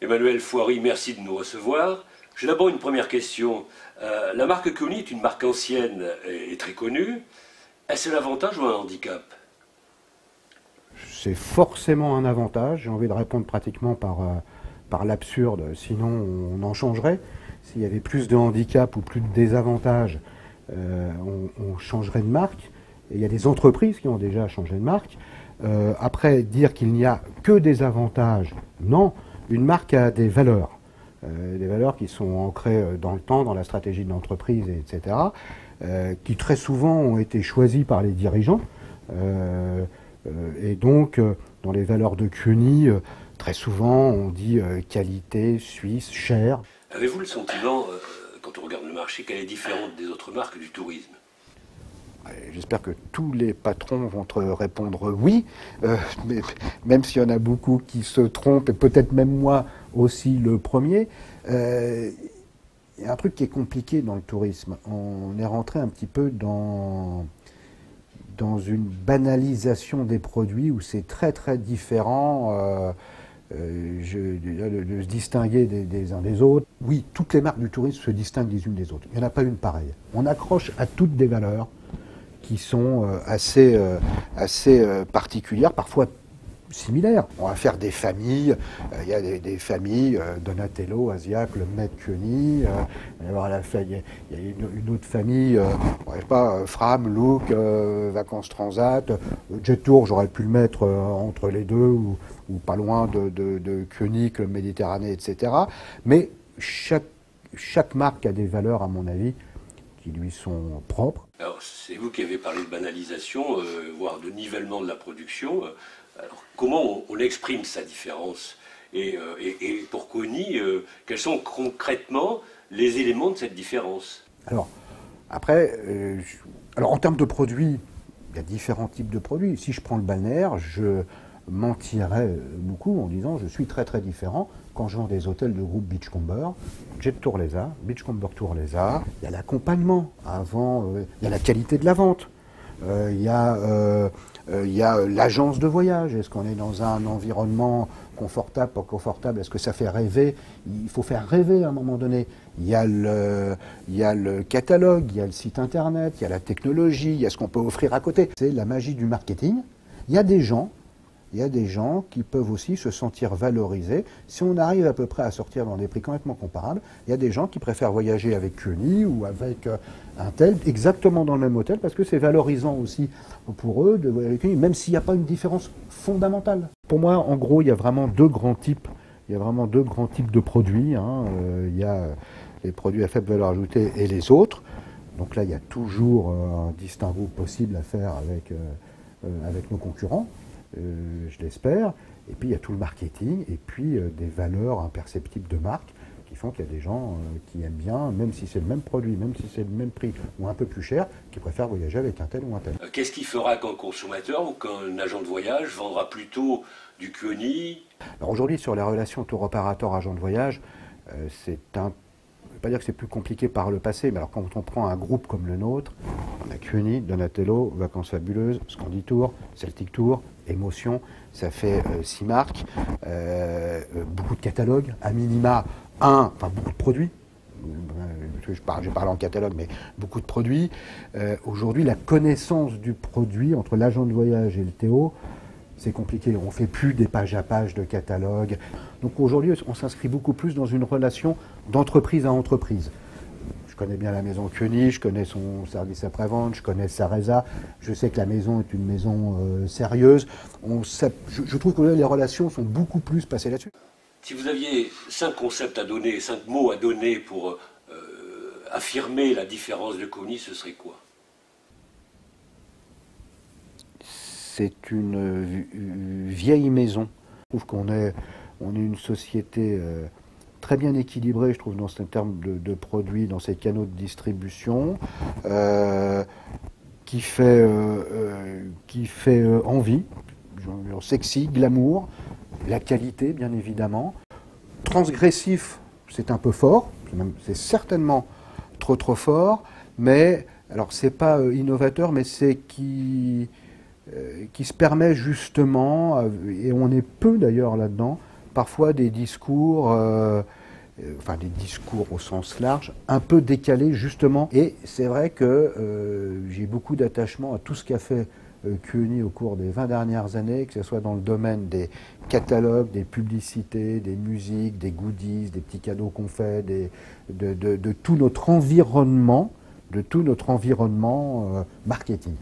Emmanuel Fouary, merci de nous recevoir. J'ai d'abord une première question. La marque Kuoni est une marque ancienne et très connue. Est-ce un avantage ou un handicap? C'est forcément un avantage. J'ai envie de répondre pratiquement par l'absurde, sinon on en changerait. S'il y avait plus de handicap ou plus de désavantages, on changerait de marque. Et il y a des entreprises qui ont déjà changé de marque. Après, dire qu'il n'y a que des avantages, non. Une marque a des valeurs qui sont ancrées dans le temps, dans la stratégie de l'entreprise, etc., qui très souvent ont été choisies par les dirigeants. Et donc, dans les valeurs de Kuoni, très souvent, on dit qualité, suisse, cher. Avez-vous le sentiment, quand on regarde le marché, qu'elle est différente des autres marques du tourisme? J'espère que tous les patrons vont te répondre oui, mais même s'il y en a beaucoup qui se trompent, et peut-être même moi aussi le premier. Il y a un truc qui est compliqué dans le tourisme. On est rentré un petit peu dans une banalisation des produits où c'est très très différent de se distinguer des uns des autres. Oui, toutes les marques du tourisme se distinguent les unes des autres. Il n'y en a pas une pareille. On accroche à toutes des valeurs qui sont assez particulières, parfois similaires. On va faire des familles, il y a des familles, Donatello, Asiac, le Met Kuoni, il y a une autre famille, je sais pas, Fram, Look, Vacances Transat, Jet Tour, j'aurais pu le mettre entre les deux, ou pas loin de Kuoni, le Méditerranée, etc. Mais chaque marque a des valeurs, à mon avis, qui lui sont propres. Alors, c'est vous qui avez parlé de banalisation, voire de nivellement de la production. Alors, comment on exprime sa différence? Et pour Kuoni, quels sont concrètement les éléments de cette différence? Alors, après, en termes de produits, il y a différents types de produits. Si je prends le balnéaire, je mentirais beaucoup en disant je suis très très différent quand je vends des hôtels de groupe Beachcomber, Jet Tour les a, Beachcomber Tour les a, il y a l'accompagnement avant, il y a la qualité de la vente, il y a l'agence de voyage, est-ce qu'on est dans un environnement confortable, pas confortable, est-ce que ça fait rêver? Il faut faire rêver à un moment donné. Il y a le catalogue, il y a le site internet, il y a la technologie, il y a ce qu'on peut offrir à côté. C'est la magie du marketing. Il y a des gens qui peuvent aussi se sentir valorisés. Si on arrive à peu près à sortir dans des prix complètement comparables, il y a des gens qui préfèrent voyager avec Kuoni ou avec un tel, exactement dans le même hôtel, parce que c'est valorisant aussi pour eux de voyager avec Kuoni, même s'il n'y a pas une différence fondamentale. Pour moi, en gros, il y a vraiment deux grands types. Il y a vraiment deux grands types de produits. Il y a les produits à faible valeur ajoutée et les autres. Donc là, il y a toujours un distinguo possible à faire avec nos concurrents. Je l'espère, et puis il y a tout le marketing, et puis des valeurs imperceptibles de marque qui font qu'il y a des gens qui aiment bien, même si c'est le même produit, même si c'est le même prix, ou un peu plus cher, qui préfèrent voyager avec un tel ou un tel. Qu'est-ce qui fera qu'un consommateur ou qu'un agent de voyage vendra plutôt du Kuoni? Alors aujourd'hui, sur les relations tour opérateur-agent de voyage, c'est un... Je ne vais pas dire que c'est plus compliqué par le passé, mais alors quand on prend un groupe comme le nôtre, on a Kuoni, Donatello, Vacances Fabuleuses, Scandi Tour, Celtic Tour, Émotion, ça fait 6 marques, beaucoup de catalogues, à minima beaucoup de produits. J'ai parlé en catalogue, mais beaucoup de produits. Aujourd'hui, la connaissance du produit entre l'agent de voyage et le Théo, c'est compliqué. On ne fait plus des pages à pages de catalogue. Donc aujourd'hui, on s'inscrit beaucoup plus dans une relation d'entreprise à entreprise. Je connais bien la maison Kuoni, je connais son service après-vente, je connais Sareza, je sais que la maison est une maison sérieuse. Je trouve que les relations sont beaucoup plus passées là-dessus. Si vous aviez 5 concepts à donner, 5 mots à donner pour affirmer la différence de Kuoni, ce serait quoi? C'est une vieille maison. Je trouve qu'on est une société très bien équilibrée, je trouve, dans ce terme de produits, dans ces canaux de distribution, qui fait envie, sexy, glamour, la qualité, bien évidemment. Transgressif, c'est un peu fort, c'est certainement trop fort, mais alors c'est pas innovateur, mais c'est qui se permet justement, et on est peu d'ailleurs là-dedans, parfois des discours, enfin des discours au sens large, un peu décalés justement. Et c'est vrai que j'ai beaucoup d'attachement à tout ce qu'a fait QENI au cours des 20 dernières années, que ce soit dans le domaine des catalogues, des publicités, des musiques, des goodies, des petits cadeaux qu'on fait, de tout notre environnement, marketing.